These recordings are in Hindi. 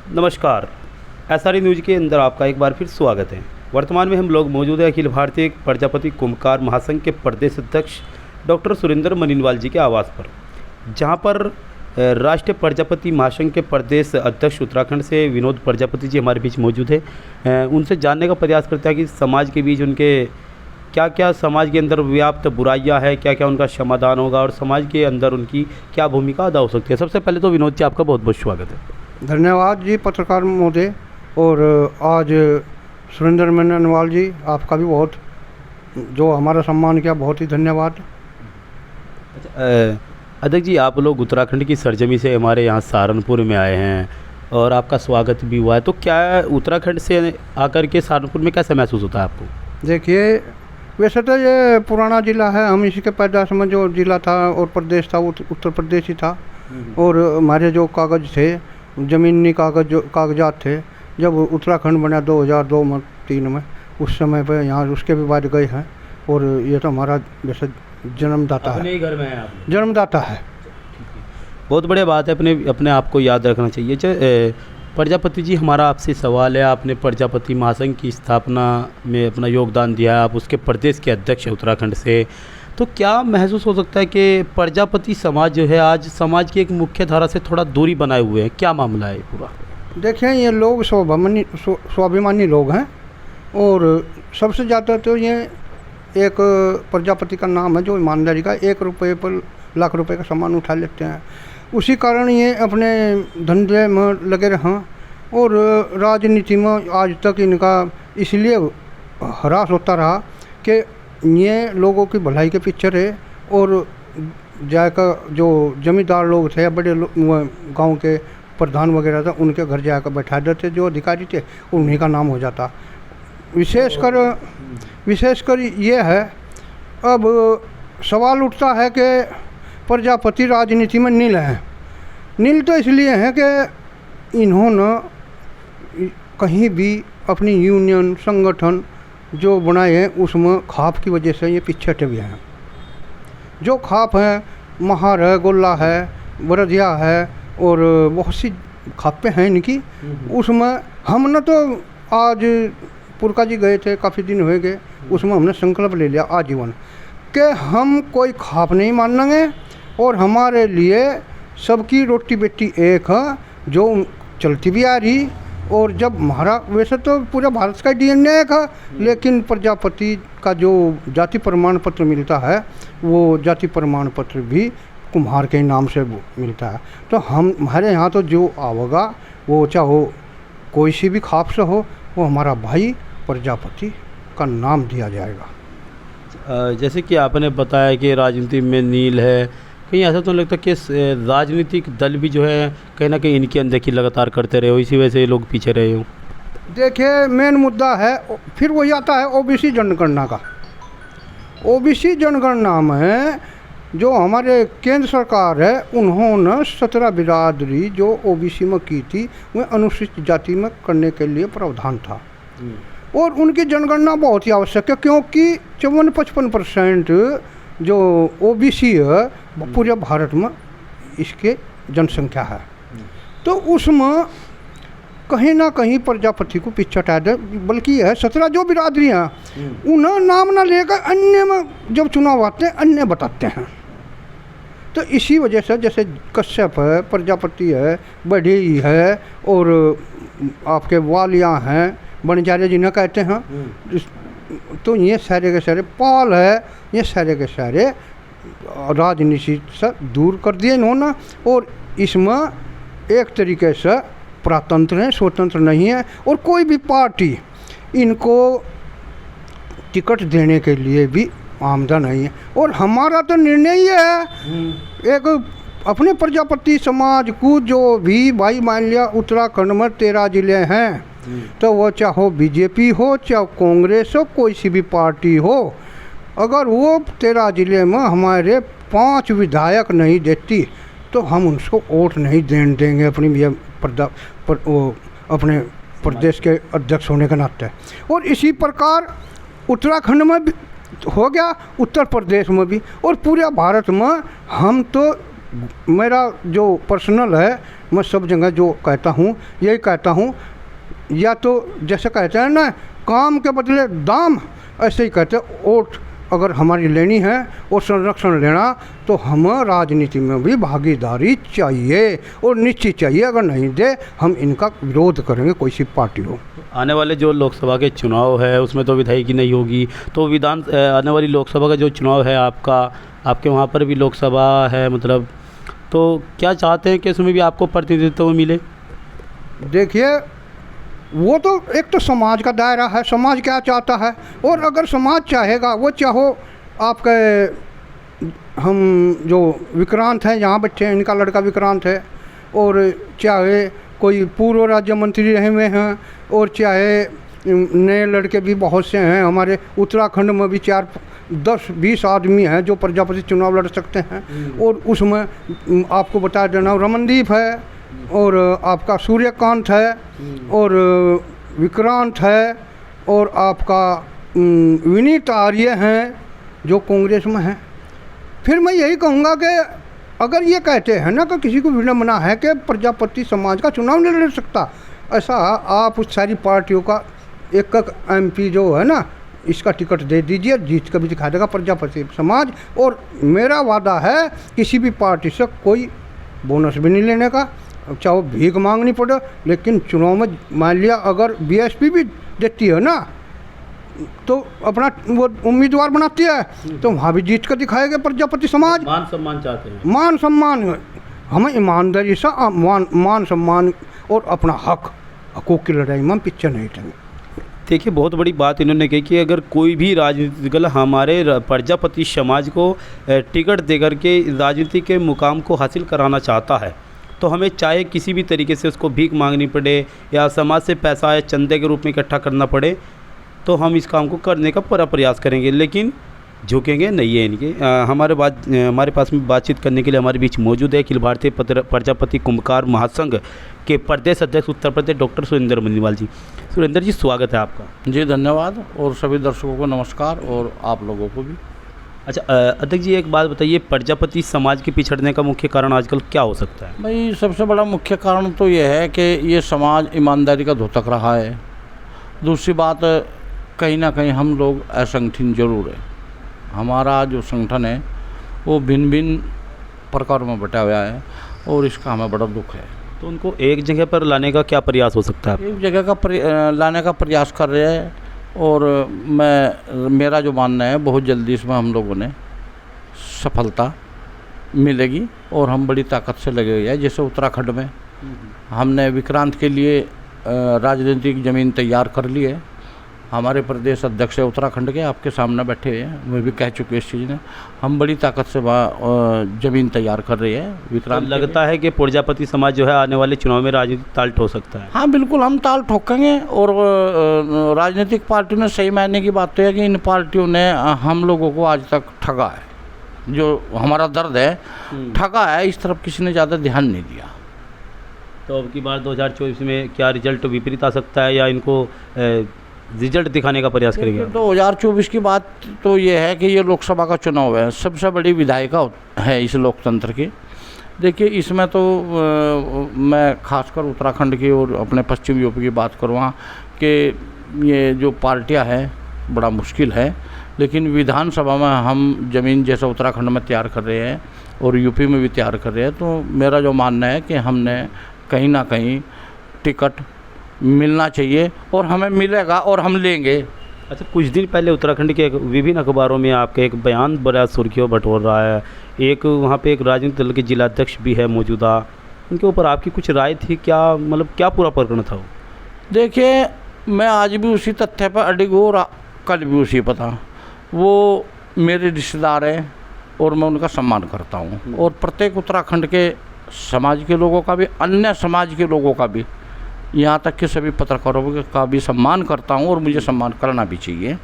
नमस्कार। SRE न्यूज़ के अंदर आपका एक बार फिर स्वागत है। वर्तमान में हम लोग मौजूद हैं अखिल भारतीय प्रजापति कुंभकार महासंघ के प्रदेश अध्यक्ष डॉक्टर सुरेंद्र मनीनवाल जी के आवास पर, जहां पर राष्ट्रीय प्रजापति महासंघ के प्रदेश अध्यक्ष उत्तराखंड से विनोद प्रजापति जी हमारे बीच मौजूद है। उनसे जानने का प्रयास करते हैं कि समाज के बीच उनके क्या क्या समाज के अंदर व्याप्त बुराइयां है, क्या क्या उनका समाधान होगा और समाज के अंदर उनकी क्या भूमिका अदा हो सकती है। सबसे पहले तो विनोद जी, आपका बहुत बहुत स्वागत है। धन्यवाद जी पत्रकार महोदय। और आज सुरेंद्र मनीनवाल जी, आपका भी बहुत जो हमारा सम्मान किया, बहुत ही धन्यवाद। अध्यक्ष जी, आप लोग उत्तराखंड की सरजमी से हमारे यहाँ सहारनपुर में आए हैं और आपका स्वागत भी हुआ है, तो क्या उत्तराखंड से आकर के सहारनपुर में कैसा महसूस होता है आपको? देखिए, वैसे तो ये पुराना ज़िला है, हम इसी के पैदाश में जो ज़िला था और प्रदेश था वो उत्तर प्रदेश ही था। और हमारे जो कागज़ थे, ज़मीनी कागजात थे, जब उत्तराखंड बना 2002 में 3 में, उस समय पे यहाँ उसके भी बाद गए हैं। और ये तो हमारा वैसे जन्मदाता है, अपने ही घर में है आप? जन्मदाता है। बहुत बढ़िया बात है, अपने आप को याद रखना चाहिए। प्रजापति जी, हमारा आपसे सवाल है, आपने प्रजापति महासंघ की स्थापना में अपना योगदान दिया है, आप उसके प्रदेश के अध्यक्ष हैं उत्तराखंड से, तो क्या महसूस हो सकता है कि प्रजापति समाज जो है आज समाज की एक मुख्य धारा से थोड़ा दूरी बनाए हुए हैं, क्या मामला है पूरा? देखें, ये लोग स्वाभिमानी लोग हैं। और सबसे ज़्यादा तो ये एक प्रजापति का नाम है जो ईमानदारी का, 1 रुपये पर लाख रुपए का सामान उठा लेते हैं। उसी कारण ये अपने धंधे में लगे रहें। और राजनीति में आज तक इनका इसलिए ह्रास होता रहा कि ये लोगों की भलाई के पीछे रहे। और जाकर जो जमींदार लोग थे, बड़े गांव के प्रधान वगैरह था, उनके घर जाकर बैठा देते, जो अधिकारी थे उन्हीं का नाम हो जाता। विशेषकर ये है, अब सवाल उठता है कि प्रजापति राजनीति में नील हैं। नील तो इसलिए हैं कि इन्होंने कहीं भी अपनी यूनियन संगठन जो बनाए हैं उसमें खाप की वजह से ये पीछे हटे हुए हैं। जो खाप हैं, महार है, गोला है, बरधिया है और बहुत सी खापें हैं इनकी। उसमें हमने तो आज पुरका जी गए थे, काफ़ी दिन हुए गए, उसमें हमने संकल्प ले लिया आजीवन कि हम कोई खाप नहीं मानेंगे और हमारे लिए सबकी रोटी बेटी एक है, जो चलती भी आ रही। और जब हमारा वैसे तो पूरा भारत का DNA एक है, लेकिन प्रजापति का जो जाति प्रमाण पत्र मिलता है वो जाति प्रमाण पत्र भी कुम्हार के नाम से मिलता है। तो हमारे यहाँ तो जो आवेगा वो चाहे कोई सी भी खाप से हो, वो हमारा भाई प्रजापति का नाम दिया जाएगा। जैसे कि आपने बताया कि राजनीति में नील है, कहीं ऐसा तो नहीं लगता कि राजनीतिक दल भी जो है कहीं ना कहीं इनकी अनदेखी लगातार करते रहे हो, इसी वजह से लोग पीछे रहे हो? देखिए, मेन मुद्दा है, फिर वही आता है OBC जनगणना का। OBC जनगणना में जो हमारे केंद्र सरकार है, उन्होंने 17 बिरादरी जो OBC में की थी, वह अनुसूचित जाति में करने के लिए प्रावधान था। और उनकी जनगणना बहुत ही आवश्यक है, क्योंकि 54-55% जो OBC है पूरे भारत में इसके जनसंख्या है। तो उसमें कहीं ना कहीं प्रजापति को पीछे हटा दे, बल्कि यह 17 जो बिरादरी हैं उन्हें नाम ना लेकर अन्य में जब चुनाव आते हैं अन्य बताते हैं। तो इसी वजह से जैसे कश्यप है, प्रजापति है, बढ़ई है और आपके वालिया हैं, बनजारे जिन्हें कहते हैं, तो ये सारे के सारे पाल है, ये सारे के सारे राजनीति से दूर कर दिए इन्होंने। और इसमें एक तरीके से प्रतंत्र है, स्वतंत्र नहीं है। और कोई भी पार्टी इनको टिकट देने के लिए भी आमदन नहीं है। और हमारा तो निर्णय ये है, एक अपने प्रजापति समाज को जो भी भाई, मान लिया उत्तराखंड में 13 ज़िले हैं, तो वो चाहे BJP हो, चाहे कांग्रेस हो, कोई सी भी पार्टी हो, अगर वो 13 ज़िले में हमारे 5 विधायक नहीं देती तो हम उनको वोट नहीं देंगे अपने प्रदेश के अध्यक्ष होने के नाते। और इसी प्रकार उत्तराखंड में भी हो गया, उत्तर प्रदेश में भी, और पूरे भारत में। हम तो, मेरा जो पर्सनल है, मैं सब जगह जो कहता हूँ यही कहता हूँ, या तो जैसे कहते हैं ना काम के बदले दाम, ऐसे ही कहते हैं वोट अगर हमारी लेनी है और संरक्षण लेना तो हमें राजनीति में भी भागीदारी चाहिए और निश्चित चाहिए। अगर नहीं दे हम इनका विरोध करेंगे, कोई सी पार्टी हो। आने वाले जो लोकसभा के चुनाव है उसमें तो विधायकी नहीं होगी, तो आने वाली लोकसभा का जो चुनाव है आपके वहाँ पर भी लोकसभा है मतलब, तो क्या चाहते हैं कि उसमें भी आपको प्रतिनिधित्व मिले? देखिए वो तो एक तो समाज का दायरा है, समाज क्या चाहता है, और अगर समाज चाहेगा, वो चाहो आपके हम जो विक्रांत हैं, यहाँ बच्चे हैं, इनका लड़का विक्रांत है, और चाहे कोई पूर्व राज्य मंत्री रहे हुए हैं, और चाहे नए लड़के भी बहुत से हैं। हमारे उत्तराखंड में भी 4-10-20 आदमी हैं जो प्रजापति चुनाव लड़ सकते हैं, और उसमें आपको बता देना रमनदीप है, और आपका सूर्यकांत है, और विक्रांत है, और आपका विनीत आर्य हैं जो कांग्रेस में हैं। फिर मैं यही कहूँगा कि अगर ये कहते हैं ना कि किसी को विडंबना है कि प्रजापति समाज का चुनाव नहीं लड़ सकता, ऐसा आप उस सारी पार्टियों का एक MP जो है ना, इसका टिकट दे दीजिए, जीत कर भी दिखा देगा प्रजापति समाज। और मेरा वादा है किसी भी पार्टी से कोई बोनस भी नहीं लेने का, चाहे भीख मांगनी पड़े, लेकिन चुनाव में मान लिया अगर BSP भी देती है ना तो अपना वो उम्मीदवार बनाती है, तो वहाँ भी जीत कर दिखाएगा प्रजापति समाज। मान सम्मान चाहते हैं? मान सम्मान, हमें ईमानदारी से मान सम्मान और अपना हकूक़ की लड़ाई में पीछे नहीं हटेंगे। देखिए बहुत बड़ी बात इन्होंने कही कि अगर कोई भी राजनीतिक दल हमारे प्रजापति समाज को टिकट देकर के राजनीति के मुकाम को हासिल कराना चाहता है तो हमें चाहे किसी भी तरीके से उसको भीख मांगनी पड़े या समाज से पैसा या चंदे के रूप में इकट्ठा करना पड़े, तो हम इस काम को करने का पूरा प्रयास करेंगे, लेकिन झुकेंगे नहीं है इनके। हमारे पास में बातचीत करने के लिए हमारे बीच मौजूद है अखिल भारतीय प्रजापति कुंभकार महासंघ के प्रदेश अध्यक्ष उत्तर प्रदेश डॉक्टर सुरेंद्र मनीवाल जी। सुरेंद्र जी स्वागत है आपका। जी धन्यवाद, और सभी दर्शकों को नमस्कार, और आप लोगों को भी। अच्छा अध्यक्ष जी एक बात बताइए, प्रजापति समाज के पिछड़ने का मुख्य कारण आजकल क्या हो सकता है? भाई सबसे बड़ा मुख्य कारण तो ये है कि ये समाज ईमानदारी का धोतक रहा है। दूसरी बात, कहीं ना कहीं हम लोग असंगठित जरूर है। हमारा जो संगठन है वो भिन्न भिन्न प्रकारों में बटा हुआ है, और इसका हमें बड़ा दुख है। तो उनको एक जगह पर लाने का क्या प्रयास हो सकता है? एक जगह का लाने का प्रयास कर रहे हैं, और मेरा जो मानना है बहुत जल्दी इसमें हम लोगों ने सफलता मिलेगी, और हम बड़ी ताकत से लगे हुए हैं। जैसे उत्तराखंड में हमने विक्रांत के लिए राजनीतिक ज़मीन तैयार कर ली है। हमारे प्रदेश अध्यक्ष उत्तराखंड के आपके सामने बैठे हुए हैं, वे भी कह चुके हैं इस चीज़ ने, हम बड़ी ताकत से वहाँ ज़मीन तैयार कर रहे हैं विक्रांत। तो लगता है कि प्रजापति समाज जो है आने वाले चुनाव में राजनीतिक ताल ठोक सकता है? हाँ बिल्कुल, हम ताल ठोकेंगे। और राजनीतिक पार्टियों ने, सही मायने की बात तो है कि इन पार्टियों ने हम लोगों को आज तक ठगा है। जो हमारा दर्द है ठगा है, इस तरफ किसी ने ज़्यादा ध्यान नहीं दिया। तो अब की बार 2024 में क्या रिजल्ट विपरीत आ सकता है, या इनको रिजल्ट दिखाने का प्रयास करेंगे? 2024 की बात तो ये है कि ये लोकसभा का चुनाव है, सबसे बड़ी विधायिका है इस लोकतंत्र की। देखिए इसमें तो मैं खासकर उत्तराखंड की और अपने पश्चिम यूपी की बात करूँगा कि ये जो पार्टियां हैं बड़ा मुश्किल है, लेकिन विधानसभा में हम ज़मीन जैसा उत्तराखंड में तैयार कर रहे हैं और यूपी में भी तैयार कर रहे हैं, तो मेरा जो मानना है कि हमने कहीं ना कहीं टिकट मिलना चाहिए, और हमें मिलेगा और हम लेंगे। अच्छा, कुछ दिन पहले उत्तराखंड के विभिन्न अखबारों में आपका एक बयान बड़ा सुर्खियों बटोर रहा है। एक वहाँ पे एक राजनीतिक दल के जिलाध्यक्ष भी है मौजूदा, उनके ऊपर आपकी कुछ राय थी क्या? मतलब क्या पूरा प्रकरण था वो? देखिए मैं आज भी उसी तथ्य पर अडिग हूँ और कल भी उसी पर था। वो मेरे रिश्तेदार हैं और मैं उनका सम्मान करता हूँ, और प्रत्येक उत्तराखंड के समाज के लोगों का भी, अन्य समाज के लोगों का भी, यहाँ तक कि सभी पत्रकारों का भी सम्मान करता हूँ, और मुझे सम्मान करना भी चाहिए।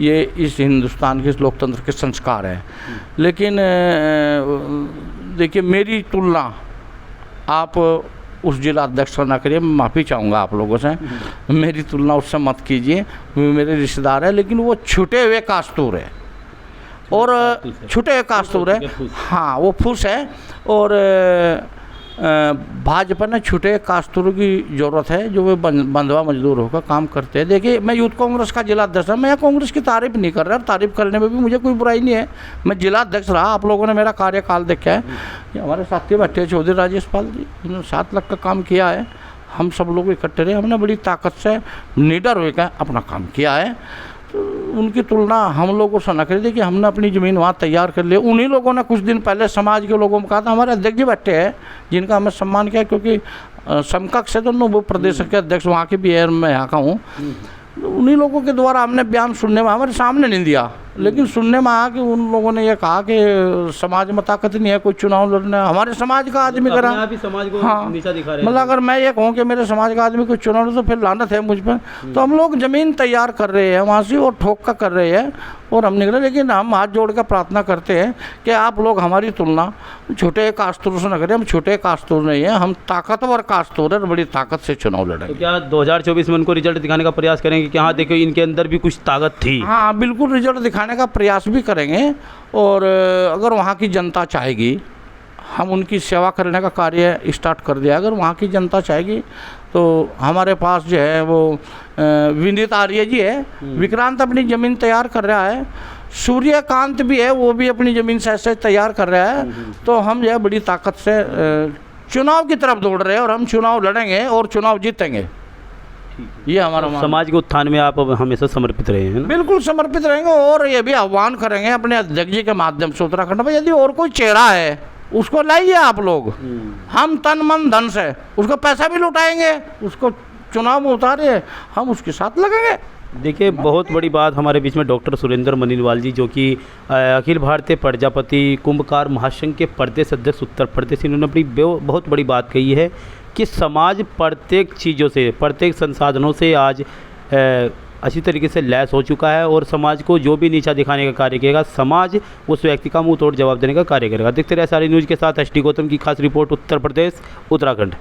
ये इस हिंदुस्तान के इस लोकतंत्र के संस्कार है। लेकिन देखिए मेरी तुलना आप उस जिला अध्यक्ष से ना करिए, मैं माफ़ी चाहूँगा आप लोगों से, मेरी तुलना उससे मत कीजिए। मेरे रिश्तेदार है, लेकिन वो छुटे हुए कास्तूर है, और छुटे हुए कास्तूर है। हाँ वो फूस है, और भाजपा ने छुटे कास्तूरों की ज़रूरत है जो वे बंधुआ मजदूर होकर काम करते हैं। देखिए, मैं यूथ कांग्रेस का जिला अध्यक्ष हूँ, मैं कांग्रेस की तारीफ नहीं कर रहा, और तारीफ करने में भी मुझे कोई बुराई नहीं है। मैं जिला अध्यक्ष रहा, आप लोगों ने मेरा कार्यकाल देखा है। ये हमारे साथी बैठे हैं चौधरी राजेश पाल जी, उन्होंने 7 लाख का काम किया है। हम सब लोग इकट्ठे रहे, हमने बड़ी ताकत से निडर होकर अपना काम किया है। तो उनकी तुलना हम लोगों से न करिए कि हमने अपनी ज़मीन वहाँ तैयार कर ली। उन्हीं लोगों ने कुछ दिन पहले समाज के लोगों में कहा था, हमारे अध्यक्ष जी बैठे हैं जिनका हमें सम्मान किया, क्योंकि समकक्ष है दोनों, वो प्रदेश के अध्यक्ष वहाँ के भी है, मैं यहाँ का हूँ। उन्हीं लोगों के द्वारा हमने बयान सुनने में, हमारे सामने नहीं दिया, लेकिन सुनने में आया कि उन लोगों ने ये कहा कि समाज में ताकत नहीं है कोई चुनाव लड़ने, हमारे समाज का आदमी करा। आप समाज को हाँ, नीचा दिखा रहे हैं। मतलब अगर मैं ये कहूँ कि मेरे समाज का आदमी कोई चुनाव लड़े तो फिर लानत है मुझ पर। तो हम लोग ज़मीन तैयार कर रहे हैं वहाँ से, और ठोक का कर रहे हैं, और हम निकले। लेकिन हम हाथ जोड़ कर प्रार्थना करते हैं कि आप लोग हमारी तुलना छोटे कास्तूर से न करें। हम छोटे कास्तूर नहीं हैं, हम ताकतवर कास्तूर है, बड़ी ताकत से चुनाव तो लड़ेंगे। क्या 2024 में उनको रिजल्ट दिखाने का प्रयास करेंगे कि हाँ देखो इनके अंदर भी कुछ ताकत थी? हाँ, बिल्कुल रिजल्ट दिखाने का प्रयास भी करेंगे, और अगर वहाँ की जनता चाहेगी, हम उनकी सेवा करने का कार्य स्टार्ट कर दिया। अगर वहाँ की जनता चाहेगी तो हमारे पास जो है वो विनीत आर्य जी है, विक्रांत अपनी ज़मीन तैयार कर रहा है, सूर्यकांत भी है, वो भी अपनी ज़मीन से तैयार कर रहा है। तो हम जो है बड़ी ताकत से चुनाव की तरफ दौड़ रहे हैं, और हम चुनाव लड़ेंगे और चुनाव जीतेंगे। ये हमारा समाज के उत्थान में आप अब हमेशा समर्पित रहे हैं ना? बिल्कुल समर्पित रहेंगे, और ये भी आह्वान करेंगे अपने अध्यक्ष जी के माध्यम से उत्तराखंड में, यदि और कोई चेहरा है उसको लाइए आप लोग। हम तन मन धन से उसको पैसा भी लुटाएंगे, उसको चुनाव में उतारिए, हम उसके साथ लगेंगे। देखिए, बहुत बड़ी बात हमारे बीच में डॉक्टर सुरेंद्र मनीनवाल जी, जो कि अखिल भारतीय प्रजापति कुंभकार महासंघ के प्रदेश अध्यक्ष उत्तर प्रदेश, इन्होंने अपनी बहुत बड़ी बात कही है कि समाज प्रत्येक चीज़ों से, प्रत्येक संसाधनों से आज अच्छी तरीके से लैस हो चुका है, और समाज को जो भी नीचा दिखाने का कार्य करेगा, समाज उस व्यक्ति का मुंह तोड़ जवाब देने का कार्य करेगा। देखते रहे सारी न्यूज़ के साथ HD गौतम की खास रिपोर्ट, उत्तर प्रदेश उत्तराखंड।